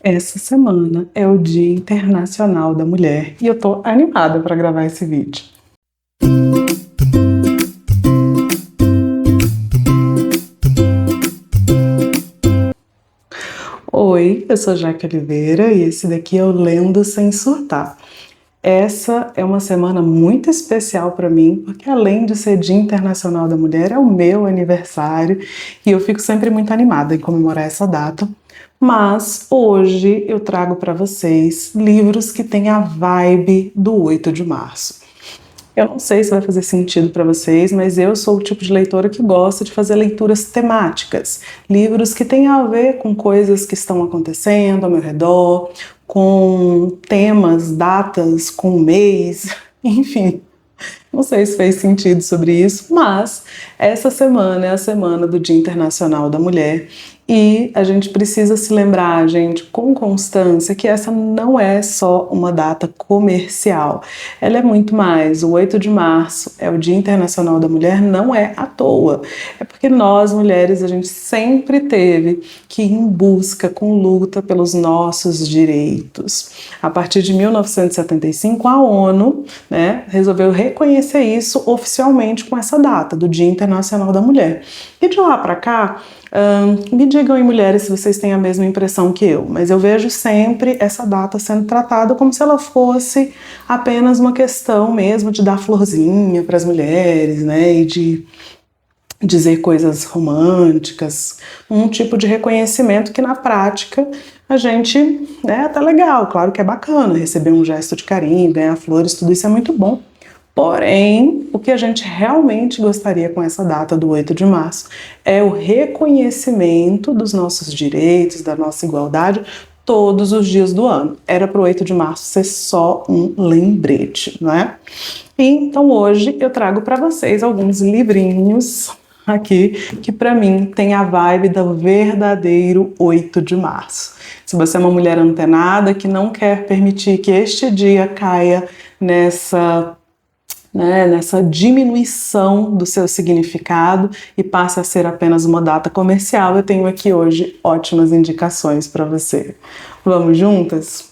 Essa semana é o Dia Internacional da Mulher e eu tô animada para gravar esse vídeo. Oi, eu sou Jaque Oliveira e esse daqui é o Lendo Sem Surtar. Essa é uma semana muito especial para mim, porque além de ser Dia Internacional da Mulher, é o meu aniversário e eu fico sempre muito animada em comemorar essa data. Mas hoje eu trago para vocês livros que têm a vibe do 8 de março. Eu não sei se vai fazer sentido para vocês, mas eu sou o tipo de leitora que gosta de fazer leituras temáticas, livros que têm a ver com coisas que estão acontecendo ao meu redor, com temas, datas, com mês, enfim. Não sei se fez sentido sobre isso, mas essa semana é a semana do Dia Internacional da Mulher e a gente precisa se lembrar, gente, com constância, que essa não é só uma data comercial. Ela é muito mais. O 8 de março é o Dia Internacional da Mulher, não é à toa. É porque nós, mulheres, a gente sempre teve que ir em busca, com luta pelos nossos direitos. A partir de 1975, a ONU, resolveu reconhecer isso oficialmente com essa data, do Dia Internacional da Mulher. E de lá para cá, me digam aí, mulheres, se vocês têm a mesma impressão que eu, mas eu vejo sempre essa data sendo tratada como se ela fosse apenas uma questão mesmo de dar florzinha para as mulheres, e de dizer coisas românticas, um tipo de reconhecimento que na prática a gente, tá legal, claro que é bacana receber um gesto de carinho, ganhar flores, tudo isso é muito bom. Porém, o que a gente realmente gostaria com essa data do 8 de março é o reconhecimento dos nossos direitos, da nossa igualdade, todos os dias do ano. Era para o 8 de março ser só um lembrete, não é? E então hoje eu trago para vocês alguns livrinhos aqui que para mim tem a vibe do verdadeiro 8 de março. Se você é uma mulher antenada que não quer permitir que este dia caia nessa diminuição do seu significado e passe a ser apenas uma data comercial, eu tenho aqui hoje ótimas indicações para você. Vamos juntas?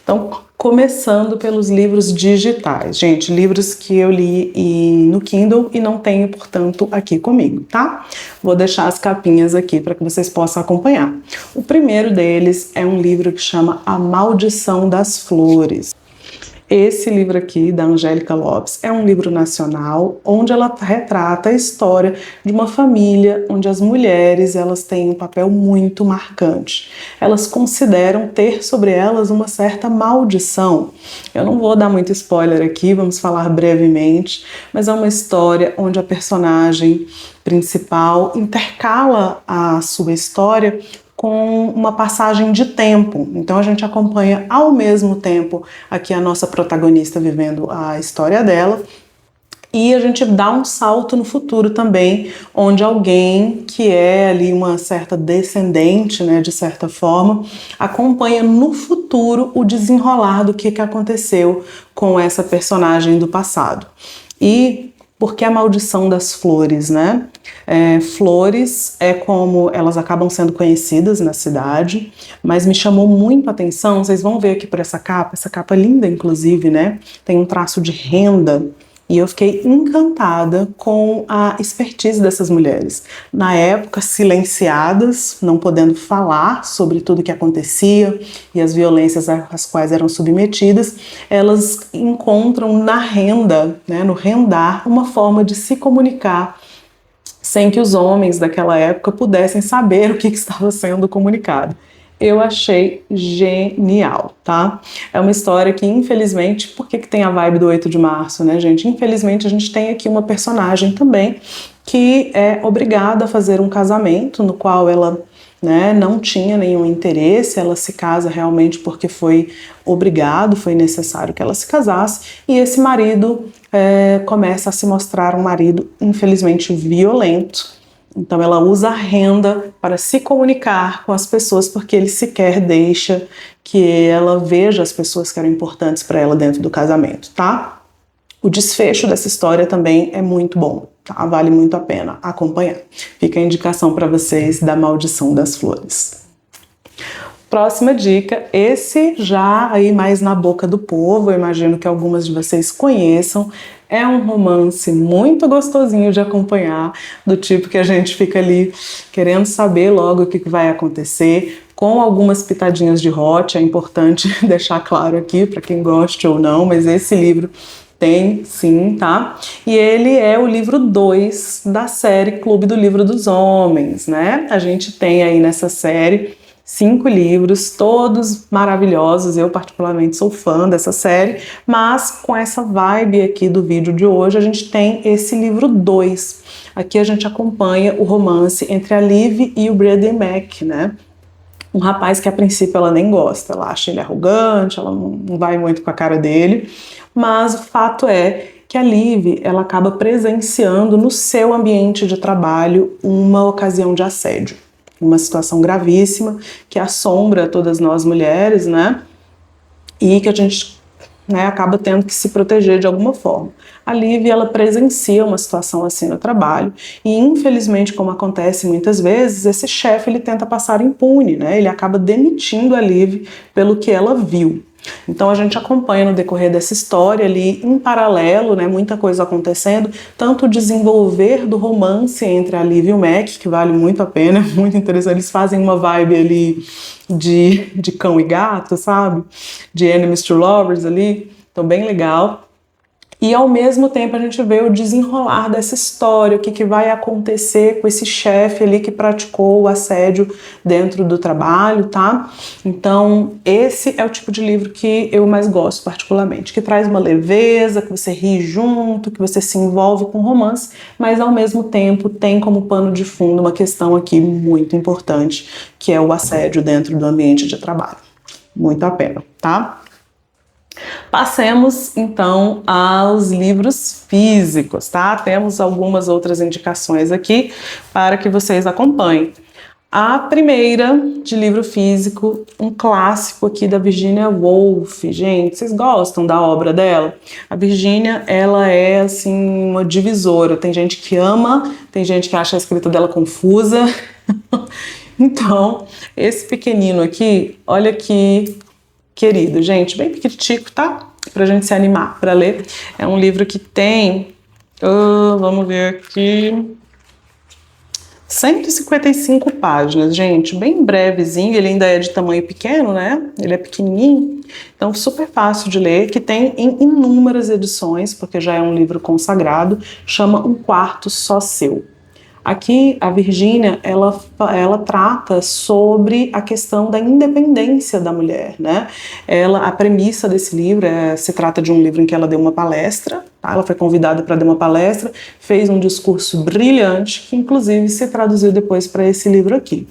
Então, começando pelos livros digitais. Gente, livros que eu li no Kindle e não tenho, portanto, aqui comigo, tá? Vou deixar as capinhas aqui para que vocês possam acompanhar. O primeiro deles é um livro que chama A Maldição das Flores. Esse livro aqui, da Angélica Lopes, é um livro nacional onde ela retrata a história de uma família onde as mulheres elas têm um papel muito marcante. Elas consideram ter sobre elas uma certa maldição. Eu não vou dar muito spoiler aqui, vamos falar brevemente, mas é uma história onde a personagem principal intercala a sua história com uma passagem de tempo. Então a gente acompanha ao mesmo tempo aqui a nossa protagonista vivendo a história dela e a gente dá um salto no futuro também, onde alguém que é ali uma certa descendente, de certa forma, acompanha no futuro o desenrolar do que aconteceu com essa personagem do passado. E porque a maldição das flores, flores é como elas acabam sendo conhecidas na cidade, mas me chamou muito a atenção, vocês vão ver aqui por essa capa linda inclusive, tem um traço de renda, e eu fiquei encantada com a expertise dessas mulheres. Na época, silenciadas, não podendo falar sobre tudo o que acontecia e as violências às quais eram submetidas, elas encontram na renda, no rendar, uma forma de se comunicar sem que os homens daquela época pudessem saber o que estava sendo comunicado. Eu achei genial, tá? É uma história que, infelizmente, por que tem a vibe do 8 de março, gente? Infelizmente, a gente tem aqui uma personagem também que é obrigada a fazer um casamento no qual ela não tinha nenhum interesse, ela se casa realmente porque foi obrigado, foi necessário que ela se casasse, e esse marido começa a se mostrar um marido, infelizmente, violento. Então ela usa a renda para se comunicar com as pessoas porque ele sequer deixa que ela veja as pessoas que eram importantes para ela dentro do casamento, tá? O desfecho dessa história também é muito bom, tá? Vale muito a pena acompanhar. Fica a indicação para vocês da Maldição das Flores. Próxima dica, esse já aí mais na boca do povo, eu imagino que algumas de vocês conheçam, é um romance muito gostosinho de acompanhar, do tipo que a gente fica ali querendo saber logo o que vai acontecer, com algumas pitadinhas de hot, é importante deixar claro aqui para quem goste ou não, mas esse livro tem sim, tá? E ele é o livro 2 da série Clube do Livro dos Homens, né? A gente tem aí nessa série 5 livros, todos maravilhosos, eu particularmente sou fã dessa série, mas com essa vibe aqui do vídeo de hoje, a gente tem esse livro 2. Aqui a gente acompanha o romance entre a Liv e o Brady Mac, né? Um rapaz que a princípio ela nem gosta, ela acha ele arrogante, ela não vai muito com a cara dele, mas o fato é que a Liv, ela acaba presenciando no seu ambiente de trabalho uma ocasião de assédio. Uma situação gravíssima que assombra todas nós mulheres, né? E que a gente, né, acaba tendo que se proteger de alguma forma. A Liv, ela presencia uma situação assim no trabalho e, infelizmente, como acontece muitas vezes, esse chefe ele tenta passar impune, né? Ele acaba demitindo a Liv pelo que ela viu. Então a gente acompanha no decorrer dessa história ali, em paralelo, né, muita coisa acontecendo, tanto o desenvolver do romance entre a Liv e o Mac, que vale muito a pena, é muito interessante, eles fazem uma vibe ali de cão e gato, sabe? De enemies to lovers ali, então bem legal. E ao mesmo tempo a gente vê o desenrolar dessa história, o que vai acontecer com esse chefe ali que praticou o assédio dentro do trabalho, tá? Então esse é o tipo de livro que eu mais gosto particularmente, que traz uma leveza, que você ri junto, que você se envolve com romance, mas ao mesmo tempo tem como pano de fundo uma questão aqui muito importante, que é o assédio dentro do ambiente de trabalho. Muito a pena, tá? Passemos então aos livros físicos, tá? Temos algumas outras indicações aqui para que vocês acompanhem. A primeira de livro físico, um clássico aqui da Virginia Woolf. Gente, vocês gostam da obra dela? A Virginia, ela é assim uma divisora. Tem gente que ama, tem gente que acha a escrita dela confusa. Então, esse pequenino aqui, olha que querido, gente, bem pequitico, tá? Pra gente se animar para ler. É um livro que tem, vamos ver aqui, 155 páginas, gente, bem brevezinho, ele ainda é de tamanho pequeno, né? Ele é pequenininho, então super fácil de ler, que tem em inúmeras edições, porque já é um livro consagrado, chama Um Quarto Só Seu. Aqui, a Virginia, ela trata sobre a questão da independência da mulher, né? A premissa desse livro se trata de um livro em que ela deu uma palestra, tá? Ela foi convidada para dar uma palestra, fez um discurso brilhante, que inclusive se traduziu depois para esse livro aqui.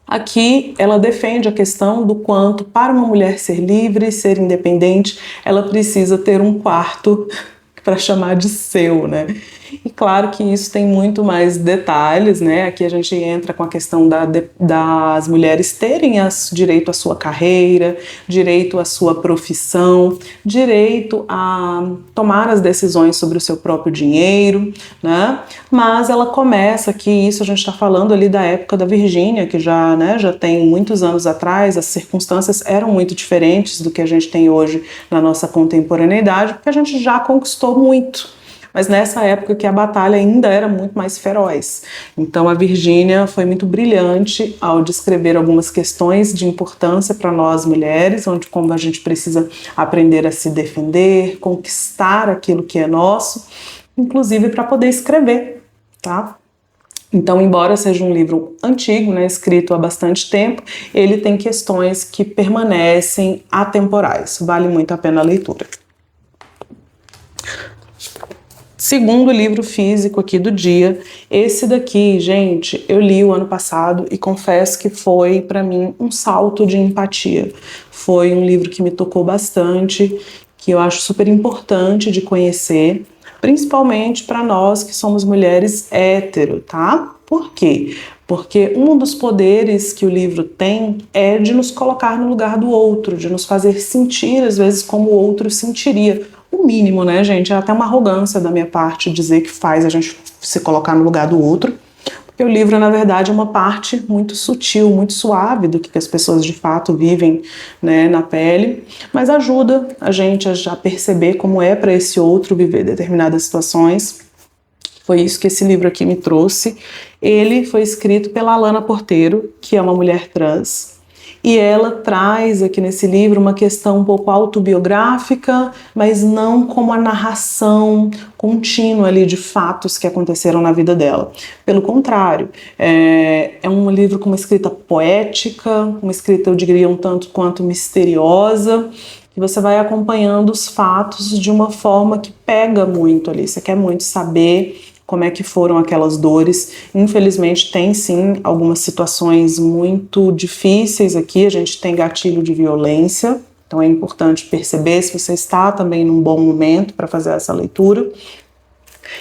Aqui, ela defende a questão do quanto, para uma mulher ser livre, ser independente, ela precisa ter um quarto para chamar de seu, né? E claro que isso tem muito mais detalhes, né? Aqui a gente entra com a questão das mulheres terem direito à sua carreira, direito à sua profissão, direito a tomar as decisões sobre o seu próprio dinheiro, né? Mas ela começa aqui, isso a gente está falando ali da época da Virgínia, que já tem muitos anos atrás, as circunstâncias eram muito diferentes do que a gente tem hoje na nossa contemporaneidade, porque a gente já conquistou muito. Mas nessa época que a batalha ainda era muito mais feroz. Então a Virgínia foi muito brilhante ao descrever algumas questões de importância para nós mulheres, onde como a gente precisa aprender a se defender, conquistar aquilo que é nosso, inclusive para poder escrever, tá? Então, embora seja um livro antigo, né, escrito há bastante tempo, ele tem questões que permanecem atemporais. Vale muito a pena a leitura. Segundo livro físico aqui do dia, esse daqui, gente, eu li o ano passado e confesso que foi para mim um salto de empatia. Foi um livro que me tocou bastante, que eu acho super importante de conhecer, principalmente para nós que somos mulheres hétero, tá? Por quê? Porque um dos poderes que o livro tem é de nos colocar no lugar do outro, de nos fazer sentir, às vezes, como o outro sentiria. O mínimo, né, gente? É até uma arrogância da minha parte dizer que faz a gente se colocar no lugar do outro, porque porque o livro, na verdade, é uma parte muito sutil, muito suave do que as pessoas de fato vivem, né, na pele, mas ajuda a gente a já perceber como é para esse outro viver determinadas situações. Foi isso que esse livro aqui me trouxe. Ele foi escrito pela Alana Porteiro, que é uma mulher trans, e ela traz aqui nesse livro uma questão um pouco autobiográfica, mas não como a narração contínua ali de fatos que aconteceram na vida dela. Pelo contrário, é um livro com uma escrita poética, uma escrita, eu diria, um tanto quanto misteriosa, que você vai acompanhando os fatos de uma forma que pega muito ali. Você quer muito saber como é que foram aquelas dores. Infelizmente tem sim algumas situações muito difíceis aqui, a gente tem gatilho de violência, então é importante perceber se você está também num bom momento para fazer essa leitura.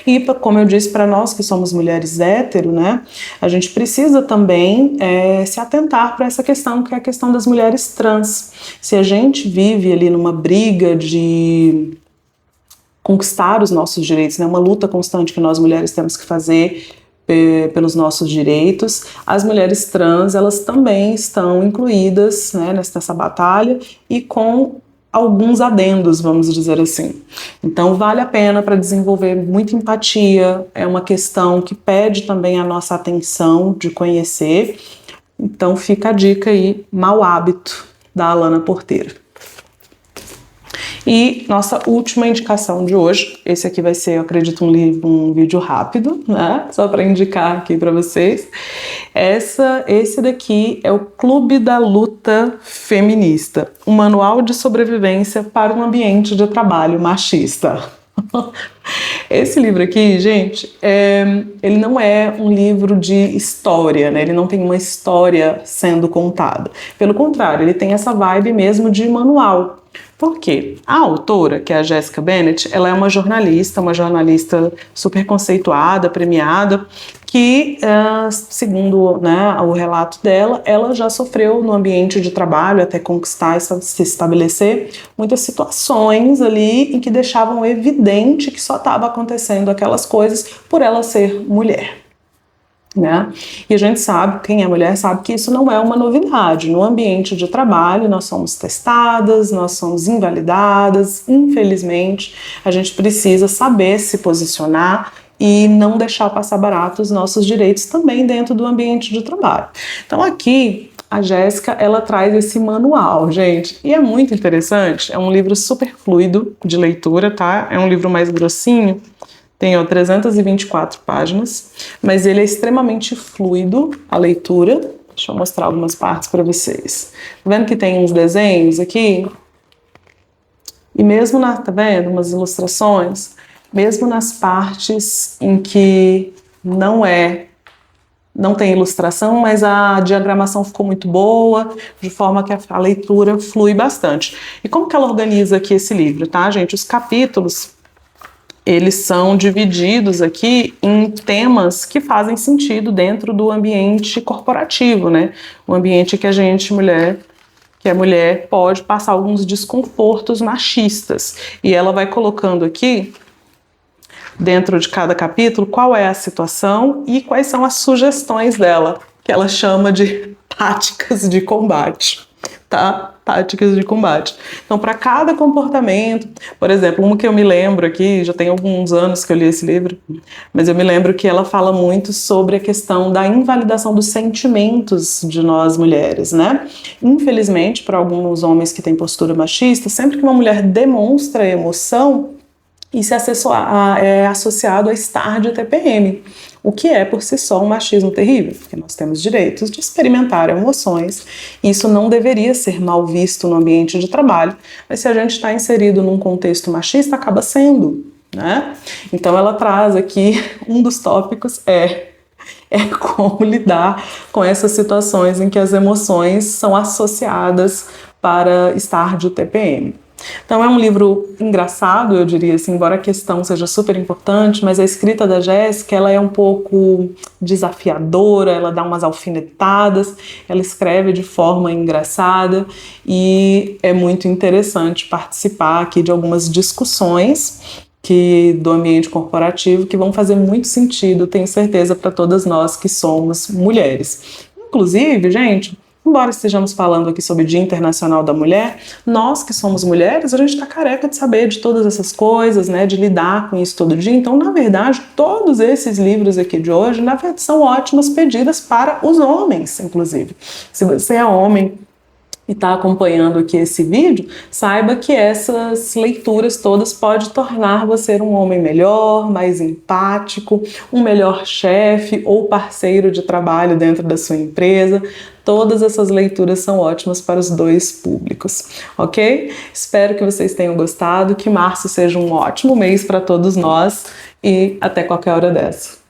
E, como eu disse, para nós que somos mulheres hétero, né, a gente precisa também se atentar para essa questão, que é a questão das mulheres trans. Se a gente vive ali numa briga de conquistar os nossos direitos, né, uma luta constante que nós mulheres temos que fazer pelos nossos direitos, as mulheres trans, elas também estão incluídas, né, nessa batalha e com alguns adendos, vamos dizer assim. Então vale a pena para desenvolver muita empatia, é uma questão que pede também a nossa atenção de conhecer. Então fica a dica aí, Mau Hábito, da Alana Porteiro. E nossa última indicação de hoje, esse aqui vai ser, eu acredito, um vídeo rápido, né? Só para indicar aqui para vocês. Esse daqui é o Clube da Luta Feminista, um manual de sobrevivência para um ambiente de trabalho machista. Esse livro aqui, gente, ele não é um livro de história, né? Ele não tem uma história sendo contada. Pelo contrário, ele tem essa vibe mesmo de manual. Por quê? A autora, que é a Jessica Bennett, ela é uma jornalista super conceituada, premiada, que, segundo, né, o relato dela, ela já sofreu no ambiente de trabalho, até conquistar, se estabelecer, muitas situações ali em que deixavam evidente que só estava acontecendo aquelas coisas por ela ser mulher. Né? E a gente sabe, quem é mulher sabe que isso não é uma novidade. No ambiente de trabalho nós somos testadas, nós somos invalidadas, infelizmente a gente precisa saber se posicionar e não deixar passar barato os nossos direitos também dentro do ambiente de trabalho. Então aqui a Jéssica, ela traz esse manual, gente, e é muito interessante, é um livro super fluido de leitura, tá? É um livro mais grossinho, tem 324 páginas, mas ele é extremamente fluido, a leitura. Deixa eu mostrar algumas partes para vocês. Tá vendo que tem uns desenhos aqui? E mesmo, tá vendo, umas ilustrações? Mesmo nas partes em que não tem ilustração, mas a diagramação ficou muito boa, de forma que a leitura flui bastante. E como que ela organiza aqui esse livro, tá, gente? Os capítulos, eles são divididos aqui em temas que fazem sentido dentro do ambiente corporativo, né? O ambiente que a gente, que a mulher pode passar alguns desconfortos machistas. E ela vai colocando aqui, dentro de cada capítulo, qual é a situação e quais são as sugestões dela, que ela chama de táticas de combate. Tá? Táticas de combate. Então, para cada comportamento, por exemplo, uma que eu me lembro aqui, já tem alguns anos que eu li esse livro, mas eu me lembro que ela fala muito sobre a questão da invalidação dos sentimentos de nós mulheres, né? Infelizmente, para alguns homens que têm postura machista, sempre que uma mulher demonstra emoção, isso é associado a estar de TPM, o que é por si só um machismo terrível, porque nós temos direitos de experimentar emoções, e isso não deveria ser mal visto no ambiente de trabalho, mas se a gente está inserido num contexto machista, acaba sendo, né? Então ela traz aqui, um dos tópicos é como lidar com essas situações em que as emoções são associadas para estar de TPM. Então é um livro engraçado, eu diria assim, embora a questão seja super importante, mas a escrita da Jéssica, ela é um pouco desafiadora, ela dá umas alfinetadas, ela escreve de forma engraçada e é muito interessante participar aqui de algumas discussões do ambiente corporativo, que vão fazer muito sentido, tenho certeza, para todas nós que somos mulheres. Inclusive, gente, embora estejamos falando aqui sobre o Dia Internacional da Mulher, nós que somos mulheres, a gente está careca de saber de todas essas coisas, né, de lidar com isso todo dia. Então, na verdade, todos esses livros aqui de hoje, na verdade, são ótimas pedidas para os homens, inclusive. Se você é homem e está acompanhando aqui esse vídeo, saiba que essas leituras todas podem tornar você um homem melhor, mais empático, um melhor chefe ou parceiro de trabalho dentro da sua empresa. Todas essas leituras são ótimas para os dois públicos, ok? Espero que vocês tenham gostado, que março seja um ótimo mês para todos nós e até qualquer hora dessa.